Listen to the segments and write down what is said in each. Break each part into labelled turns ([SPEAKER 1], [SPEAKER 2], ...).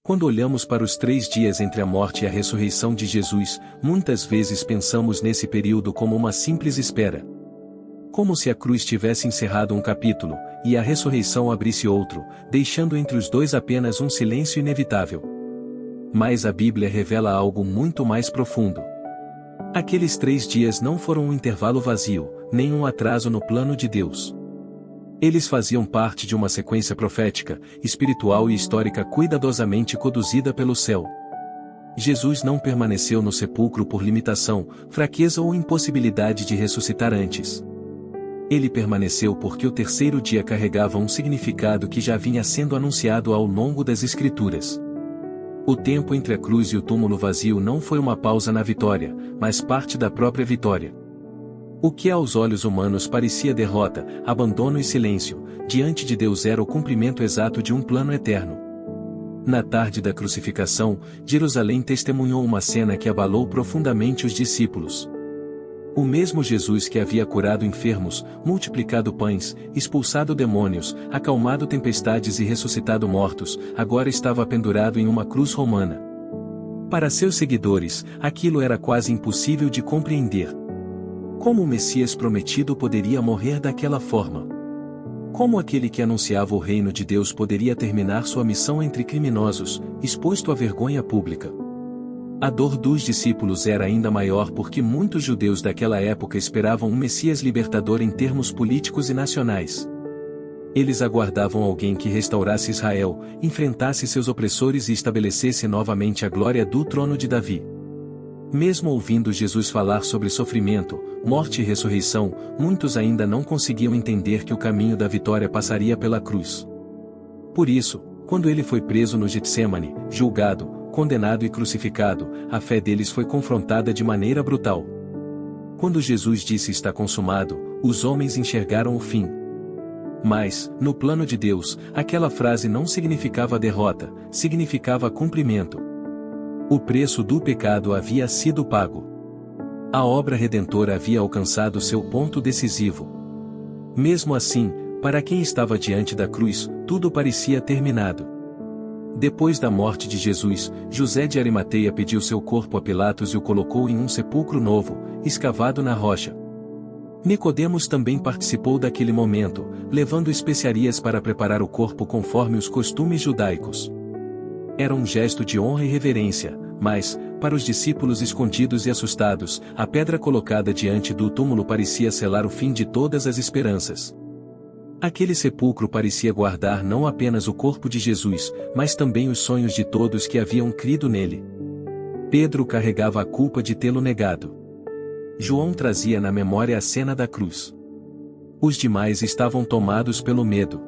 [SPEAKER 1] Quando olhamos para os 3 dias entre a morte e a ressurreição de Jesus, muitas vezes pensamos nesse período como uma simples espera. Como se a cruz tivesse encerrado um capítulo, e a ressurreição abrisse outro, deixando entre os dois apenas um silêncio inevitável. Mas a Bíblia revela algo muito mais profundo. Aqueles 3 dias não foram um intervalo vazio, nem um atraso no plano de Deus. Eles faziam parte de uma sequência profética, espiritual e histórica cuidadosamente conduzida pelo céu. Jesus não permaneceu no sepulcro por limitação, fraqueza ou impossibilidade de ressuscitar antes. Ele permaneceu porque o 3º dia carregava um significado que já vinha sendo anunciado ao longo das Escrituras. O tempo entre a cruz e o túmulo vazio não foi uma pausa na vitória, mas parte da própria vitória. O que aos olhos humanos parecia derrota, abandono e silêncio, diante de Deus era o cumprimento exato de um plano eterno. Na tarde da crucificação, Jerusalém testemunhou uma cena que abalou profundamente os discípulos. O mesmo Jesus que havia curado enfermos, multiplicado pães, expulsado demônios, acalmado tempestades e ressuscitado mortos, agora estava pendurado em uma cruz romana. Para seus seguidores, aquilo era quase impossível de compreender. Como o Messias prometido poderia morrer daquela forma? Como aquele que anunciava o reino de Deus poderia terminar sua missão entre criminosos, exposto à vergonha pública? A dor dos discípulos era ainda maior porque muitos judeus daquela época esperavam um Messias libertador em termos políticos e nacionais. Eles aguardavam alguém que restaurasse Israel, enfrentasse seus opressores e estabelecesse novamente a glória do trono de Davi. Mesmo ouvindo Jesus falar sobre sofrimento, morte e ressurreição, muitos ainda não conseguiam entender que o caminho da vitória passaria pela cruz. Por isso, quando ele foi preso no Getsemane, julgado, condenado e crucificado, a fé deles foi confrontada de maneira brutal. Quando Jesus disse está consumado, os homens enxergaram o fim. Mas, no plano de Deus, aquela frase não significava derrota, significava cumprimento. O preço do pecado havia sido pago. A obra redentora havia alcançado seu ponto decisivo. Mesmo assim, para quem estava diante da cruz, tudo parecia terminado. Depois da morte de Jesus, José de Arimateia pediu seu corpo a Pilatos e o colocou em um sepulcro novo, escavado na rocha. Nicodemos também participou daquele momento, levando especiarias para preparar o corpo conforme os costumes judaicos. Era um gesto de honra e reverência, mas, para os discípulos escondidos e assustados, a pedra colocada diante do túmulo parecia selar o fim de todas as esperanças. Aquele sepulcro parecia guardar não apenas o corpo de Jesus, mas também os sonhos de todos que haviam crido nele. Pedro carregava a culpa de tê-lo negado. João trazia na memória a cena da cruz. Os demais estavam tomados pelo medo.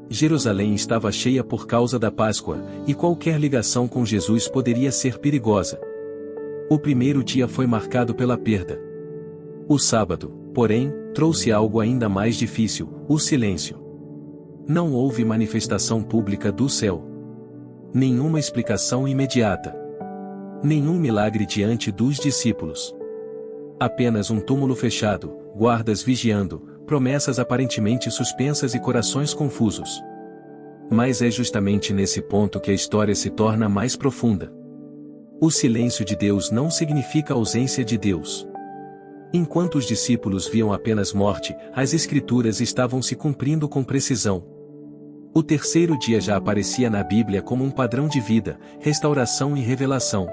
[SPEAKER 1] Jerusalém estava cheia por causa da Páscoa, e qualquer ligação com Jesus poderia ser perigosa. O 1º dia foi marcado pela perda. O sábado, porém, trouxe algo ainda mais difícil, o silêncio. Não houve manifestação pública do céu. Nenhuma explicação imediata. Nenhum milagre diante dos discípulos. Apenas um túmulo fechado, guardas vigiando, promessas aparentemente suspensas e corações confusos. Mas é justamente nesse ponto que a história se torna mais profunda. O silêncio de Deus não significa ausência de Deus. Enquanto os discípulos viam apenas morte, as Escrituras estavam se cumprindo com precisão. O 3º dia já aparecia na Bíblia como um padrão de vida, restauração e revelação.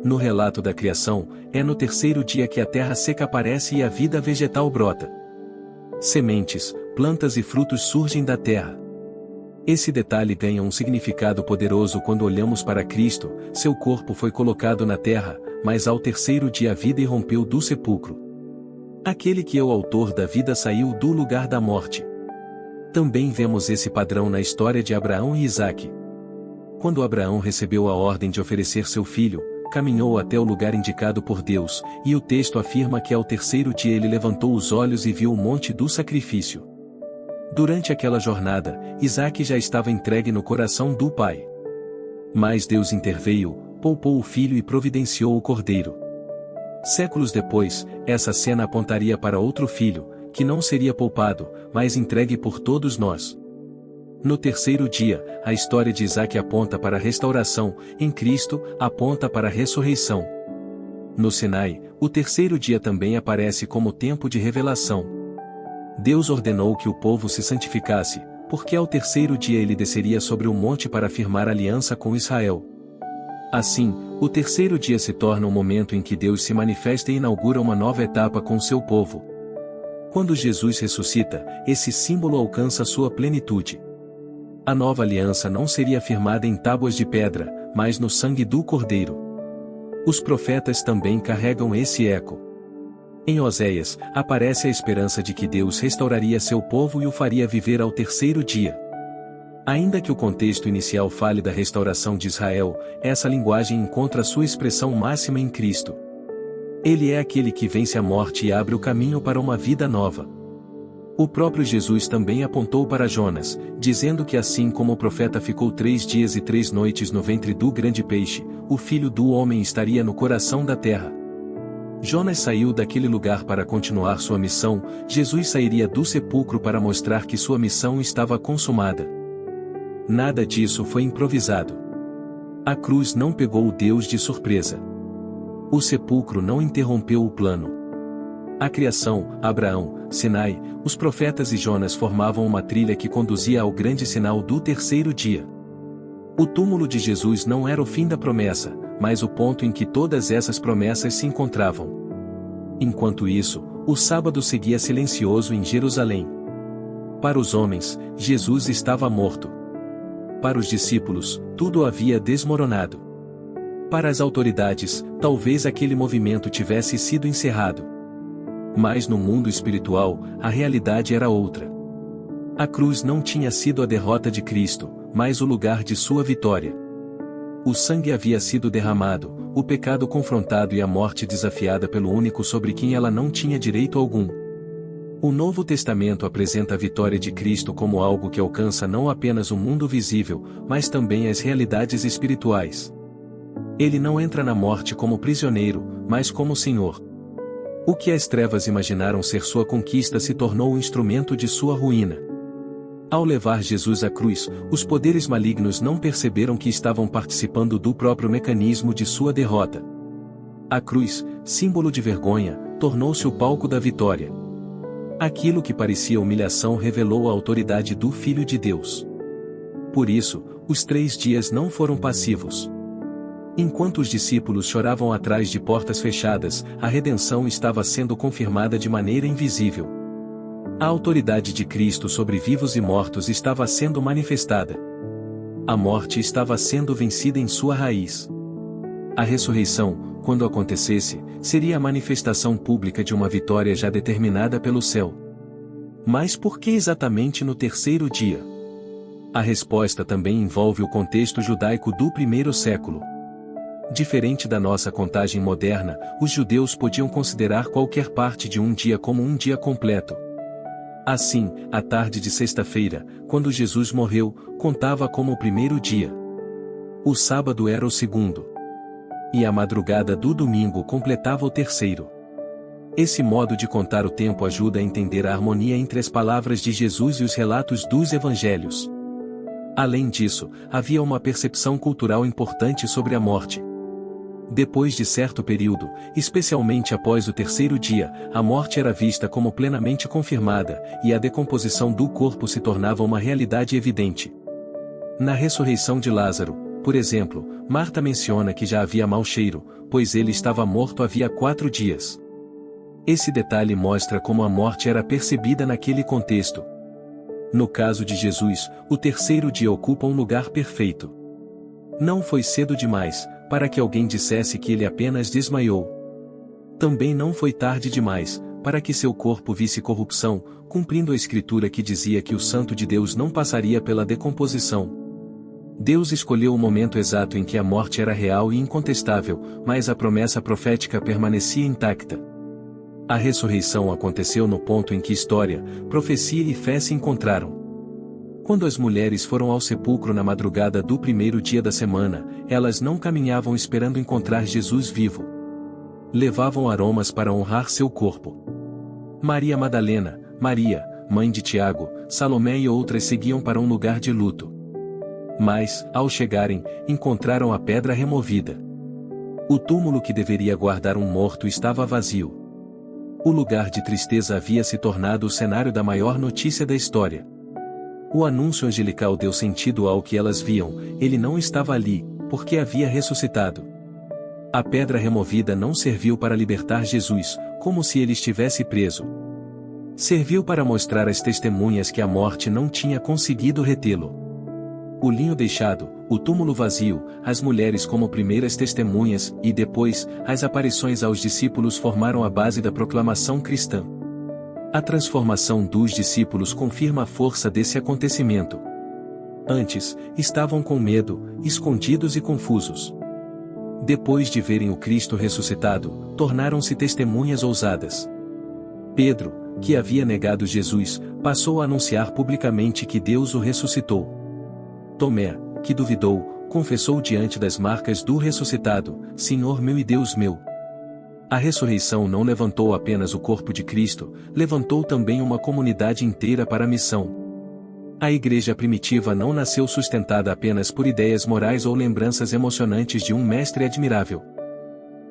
[SPEAKER 1] No relato da criação, é no 3º dia que a terra seca aparece e a vida vegetal brota. Sementes, plantas e frutos surgem da terra. Esse detalhe ganha um significado poderoso quando olhamos para Cristo. Seu corpo foi colocado na terra, mas ao 3º dia a vida irrompeu do sepulcro. Aquele que é o autor da vida saiu do lugar da morte. Também vemos esse padrão na história de Abraão e Isaque. Quando Abraão recebeu a ordem de oferecer seu filho, caminhou até o lugar indicado por Deus, e o texto afirma que ao 3º dia ele levantou os olhos e viu o monte do sacrifício. Durante aquela jornada, Isaque já estava entregue no coração do pai. Mas Deus interveio, poupou o filho e providenciou o cordeiro. Séculos depois, essa cena apontaria para outro filho, que não seria poupado, mas entregue por todos nós. No terceiro dia, a história de Isaac aponta para a restauração, em Cristo, aponta para a ressurreição. No Sinai, o terceiro dia também aparece como tempo de revelação. Deus ordenou que o povo se santificasse, porque ao terceiro dia ele desceria sobre o monte para firmar aliança com Israel. Assim, o terceiro dia se torna um momento em que Deus se manifesta e inaugura uma nova etapa com seu povo. Quando Jesus ressuscita, esse símbolo alcança sua plenitude. A nova aliança não seria firmada em tábuas de pedra, mas no sangue do Cordeiro. Os profetas também carregam esse eco. Em Oséias, aparece a esperança de que Deus restauraria seu povo e o faria viver ao terceiro dia. Ainda que o contexto inicial fale da restauração de Israel, essa linguagem encontra sua expressão máxima em Cristo. Ele é aquele que vence a morte e abre o caminho para uma vida nova. O próprio Jesus também apontou para Jonas, dizendo que assim como o profeta ficou 3 dias e 3 noites no ventre do grande peixe, o Filho do Homem estaria no coração da terra. Jonas saiu daquele lugar para continuar sua missão, Jesus sairia do sepulcro para mostrar que sua missão estava consumada. Nada disso foi improvisado. A cruz não pegou o Deus de surpresa. O sepulcro não interrompeu o plano. A criação, Abraão, Sinai, os profetas e Jonas formavam uma trilha que conduzia ao grande sinal do terceiro dia. O túmulo de Jesus não era o fim da promessa, mas o ponto em que todas essas promessas se encontravam. Enquanto isso, o sábado seguia silencioso em Jerusalém. Para os homens, Jesus estava morto. Para os discípulos, tudo havia desmoronado. Para as autoridades, talvez aquele movimento tivesse sido encerrado. Mas no mundo espiritual, a realidade era outra. A cruz não tinha sido a derrota de Cristo, mas o lugar de sua vitória. O sangue havia sido derramado, o pecado confrontado e a morte desafiada pelo único sobre quem ela não tinha direito algum. O Novo Testamento apresenta a vitória de Cristo como algo que alcança não apenas o mundo visível, mas também as realidades espirituais. Ele não entra na morte como prisioneiro, mas como Senhor. O que as trevas imaginaram ser sua conquista se tornou o instrumento de sua ruína. Ao levar Jesus à cruz, os poderes malignos não perceberam que estavam participando do próprio mecanismo de sua derrota. A cruz, símbolo de vergonha, tornou-se o palco da vitória. Aquilo que parecia humilhação revelou a autoridade do Filho de Deus. Por isso, os 3 dias não foram passivos. Enquanto os discípulos choravam atrás de portas fechadas, a redenção estava sendo confirmada de maneira invisível. A autoridade de Cristo sobre vivos e mortos estava sendo manifestada. A morte estava sendo vencida em sua raiz. A ressurreição, quando acontecesse, seria a manifestação pública de uma vitória já determinada pelo céu. Mas por que exatamente no terceiro dia? A resposta também envolve o contexto judaico do primeiro século. Diferente da nossa contagem moderna, os judeus podiam considerar qualquer parte de um dia como um dia completo. Assim, a tarde de sexta-feira, quando Jesus morreu, contava como o primeiro dia. O sábado era o segundo. E a madrugada do domingo completava o terceiro. Esse modo de contar o tempo ajuda a entender a harmonia entre as palavras de Jesus e os relatos dos evangelhos. Além disso, havia uma percepção cultural importante sobre a morte. Depois de certo período, especialmente após o terceiro dia, a morte era vista como plenamente confirmada, e a decomposição do corpo se tornava uma realidade evidente. Na ressurreição de Lázaro, por exemplo, Marta menciona que já havia mau cheiro, pois ele estava morto havia 4 dias. Esse detalhe mostra como a morte era percebida naquele contexto. No caso de Jesus, o terceiro dia ocupa um lugar perfeito. Não foi cedo demais, para que alguém dissesse que ele apenas desmaiou. Também não foi tarde demais, para que seu corpo visse corrupção, cumprindo a escritura que dizia que o Santo de Deus não passaria pela decomposição. Deus escolheu o momento exato em que a morte era real e incontestável, mas a promessa profética permanecia intacta. A ressurreição aconteceu no ponto em que história, profecia e fé se encontraram. Quando as mulheres foram ao sepulcro na madrugada do primeiro dia da semana, elas não caminhavam esperando encontrar Jesus vivo. Levavam aromas para honrar seu corpo. Maria Madalena, Maria, mãe de Tiago, Salomé e outras seguiam para um lugar de luto. Mas, ao chegarem, encontraram a pedra removida. O túmulo que deveria guardar um morto estava vazio. O lugar de tristeza havia se tornado o cenário da maior notícia da história. O anúncio angelical deu sentido ao que elas viam, ele não estava ali, porque havia ressuscitado. A pedra removida não serviu para libertar Jesus, como se ele estivesse preso. Serviu para mostrar às testemunhas que a morte não tinha conseguido retê-lo. O linho deixado, o túmulo vazio, as mulheres como primeiras testemunhas, e depois, as aparições aos discípulos formaram a base da proclamação cristã. A transformação dos discípulos confirma a força desse acontecimento. Antes, estavam com medo, escondidos e confusos. Depois de verem o Cristo ressuscitado, tornaram-se testemunhas ousadas. Pedro, que havia negado Jesus, passou a anunciar publicamente que Deus o ressuscitou. Tomé, que duvidou, confessou diante das marcas do ressuscitado: Senhor meu e Deus meu. A ressurreição não levantou apenas o corpo de Cristo, levantou também uma comunidade inteira para a missão. A igreja primitiva não nasceu sustentada apenas por ideias morais ou lembranças emocionantes de um mestre admirável.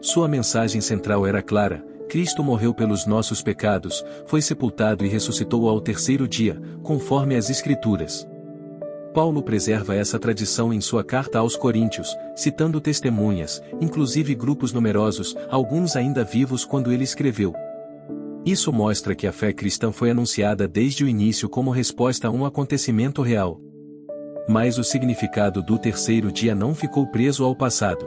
[SPEAKER 1] Sua mensagem central era clara: Cristo morreu pelos nossos pecados, foi sepultado e ressuscitou ao terceiro dia, conforme as Escrituras. Paulo preserva essa tradição em sua carta aos Coríntios, citando testemunhas, inclusive grupos numerosos, alguns ainda vivos quando ele escreveu. Isso mostra que a fé cristã foi anunciada desde o início como resposta a um acontecimento real. Mas o significado do terceiro dia não ficou preso ao passado.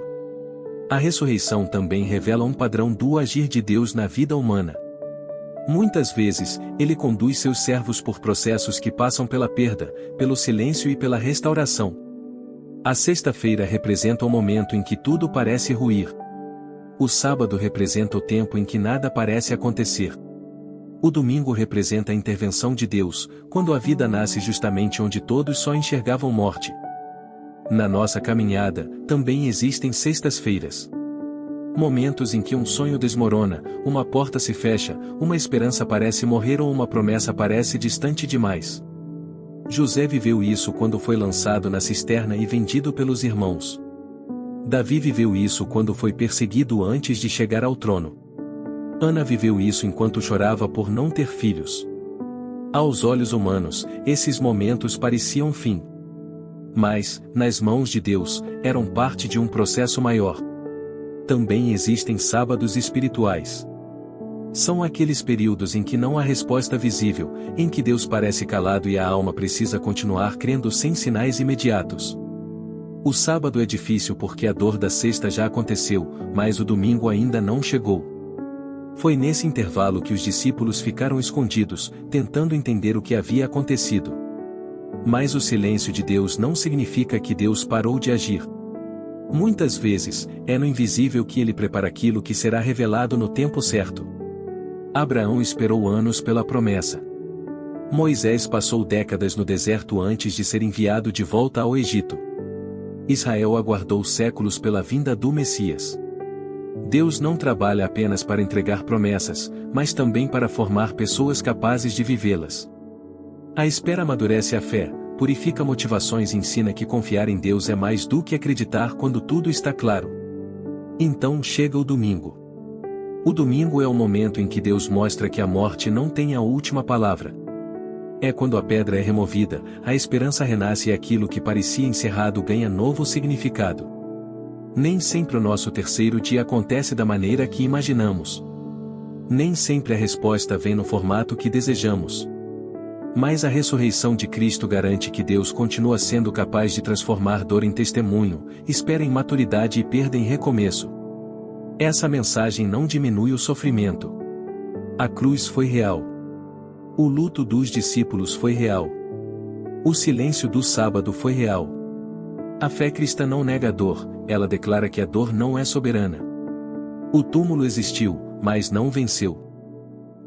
[SPEAKER 1] A ressurreição também revela um padrão do agir de Deus na vida humana. Muitas vezes, ele conduz seus servos por processos que passam pela perda, pelo silêncio e pela restauração. A sexta-feira representa o momento em que tudo parece ruir. O sábado representa o tempo em que nada parece acontecer. O domingo representa a intervenção de Deus, quando a vida nasce justamente onde todos só enxergavam morte. Na nossa caminhada, também existem sextas-feiras. Momentos em que um sonho desmorona, uma porta se fecha, uma esperança parece morrer ou uma promessa parece distante demais. José viveu isso quando foi lançado na cisterna e vendido pelos irmãos. Davi viveu isso quando foi perseguido antes de chegar ao trono. Ana viveu isso enquanto chorava por não ter filhos. Aos olhos humanos, esses momentos pareciam fim. Mas, nas mãos de Deus, eram parte de um processo maior. Também existem sábados espirituais. São aqueles períodos em que não há resposta visível, em que Deus parece calado e a alma precisa continuar crendo sem sinais imediatos. O sábado é difícil porque a dor da sexta já aconteceu, mas o domingo ainda não chegou. Foi nesse intervalo que os discípulos ficaram escondidos, tentando entender o que havia acontecido. Mas o silêncio de Deus não significa que Deus parou de agir. Muitas vezes, é no invisível que ele prepara aquilo que será revelado no tempo certo. Abraão esperou anos pela promessa. Moisés passou décadas no deserto antes de ser enviado de volta ao Egito. Israel aguardou séculos pela vinda do Messias. Deus não trabalha apenas para entregar promessas, mas também para formar pessoas capazes de vivê-las. A espera amadurece a fé, purifica motivações e ensina que confiar em Deus é mais do que acreditar quando tudo está claro. Então chega o domingo. O domingo é o momento em que Deus mostra que a morte não tem a última palavra. É quando a pedra é removida, a esperança renasce e aquilo que parecia encerrado ganha novo significado. Nem sempre o nosso terceiro dia acontece da maneira que imaginamos. Nem sempre a resposta vem no formato que desejamos. Mas a ressurreição de Cristo garante que Deus continua sendo capaz de transformar dor em testemunho, espera em maturidade e perda em recomeço. Essa mensagem não diminui o sofrimento. A cruz foi real. O luto dos discípulos foi real. O silêncio do sábado foi real. A fé cristã não nega a dor, ela declara que a dor não é soberana. O túmulo existiu, mas não venceu.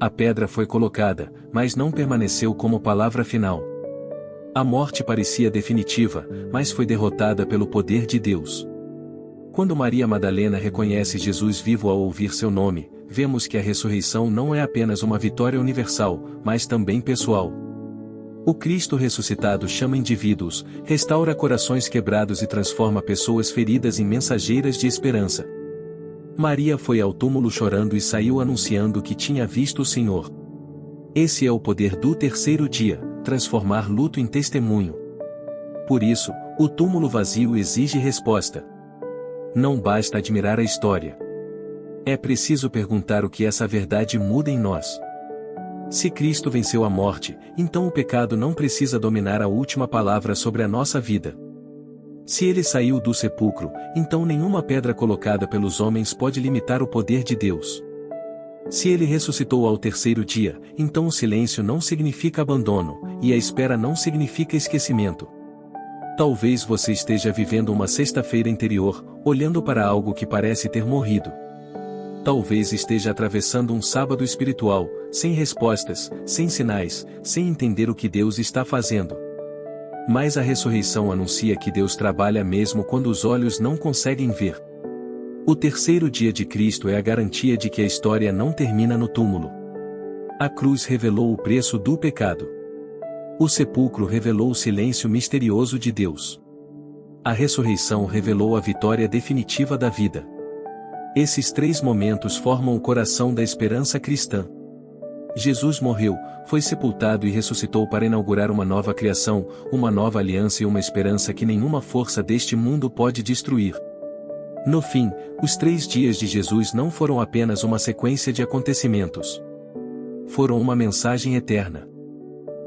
[SPEAKER 1] A pedra foi colocada, mas não permaneceu como palavra final. A morte parecia definitiva, mas foi derrotada pelo poder de Deus. Quando Maria Madalena reconhece Jesus vivo ao ouvir seu nome, vemos que a ressurreição não é apenas uma vitória universal, mas também pessoal. O Cristo ressuscitado chama indivíduos, restaura corações quebrados e transforma pessoas feridas em mensageiras de esperança. Maria foi ao túmulo chorando e saiu anunciando que tinha visto o Senhor. Esse é o poder do terceiro dia, transformar luto em testemunho. Por isso, o túmulo vazio exige resposta. Não basta admirar a história. É preciso perguntar o que essa verdade muda em nós. Se Cristo venceu a morte, então o pecado não precisa dominar a última palavra sobre a nossa vida. Se ele saiu do sepulcro, então nenhuma pedra colocada pelos homens pode limitar o poder de Deus. Se ele ressuscitou ao terceiro dia, então o silêncio não significa abandono, e a espera não significa esquecimento. Talvez você esteja vivendo uma sexta-feira interior, olhando para algo que parece ter morrido. Talvez esteja atravessando um sábado espiritual, sem respostas, sem sinais, sem entender o que Deus está fazendo. Mas a ressurreição anuncia que Deus trabalha mesmo quando os olhos não conseguem ver. O terceiro dia de Cristo é a garantia de que a história não termina no túmulo. A cruz revelou o preço do pecado. O sepulcro revelou o silêncio misterioso de Deus. A ressurreição revelou a vitória definitiva da vida. Esses três momentos formam o coração da esperança cristã. Jesus morreu, foi sepultado e ressuscitou para inaugurar uma nova criação, uma nova aliança e uma esperança que nenhuma força deste mundo pode destruir. No fim, os 3 dias de Jesus não foram apenas uma sequência de acontecimentos. Foram uma mensagem eterna.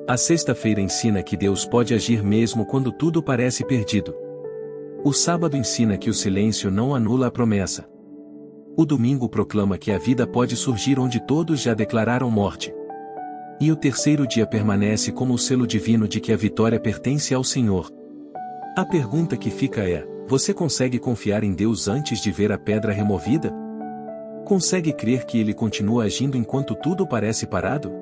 [SPEAKER 1] A sexta-feira ensina que Deus pode agir mesmo quando tudo parece perdido. O sábado ensina que o silêncio não anula a promessa. O domingo proclama que a vida pode surgir onde todos já declararam morte. E o terceiro dia permanece como o selo divino de que a vitória pertence ao Senhor. A pergunta que fica é: você consegue confiar em Deus antes de ver a pedra removida? Consegue crer que Ele continua agindo enquanto tudo parece parado?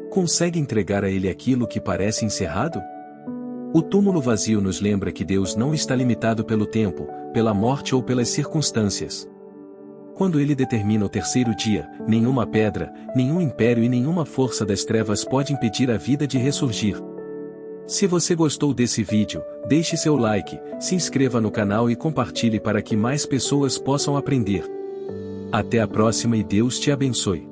[SPEAKER 1] Consegue entregar a Ele aquilo que parece encerrado? O túmulo vazio nos lembra que Deus não está limitado pelo tempo, pela morte ou pelas circunstâncias. Quando Ele determina o terceiro dia, nenhuma pedra, nenhum império e nenhuma força das trevas pode impedir a vida de ressurgir. Se você gostou desse vídeo, deixe seu like, se inscreva no canal e compartilhe para que mais pessoas possam aprender. Até a próxima e Deus te abençoe.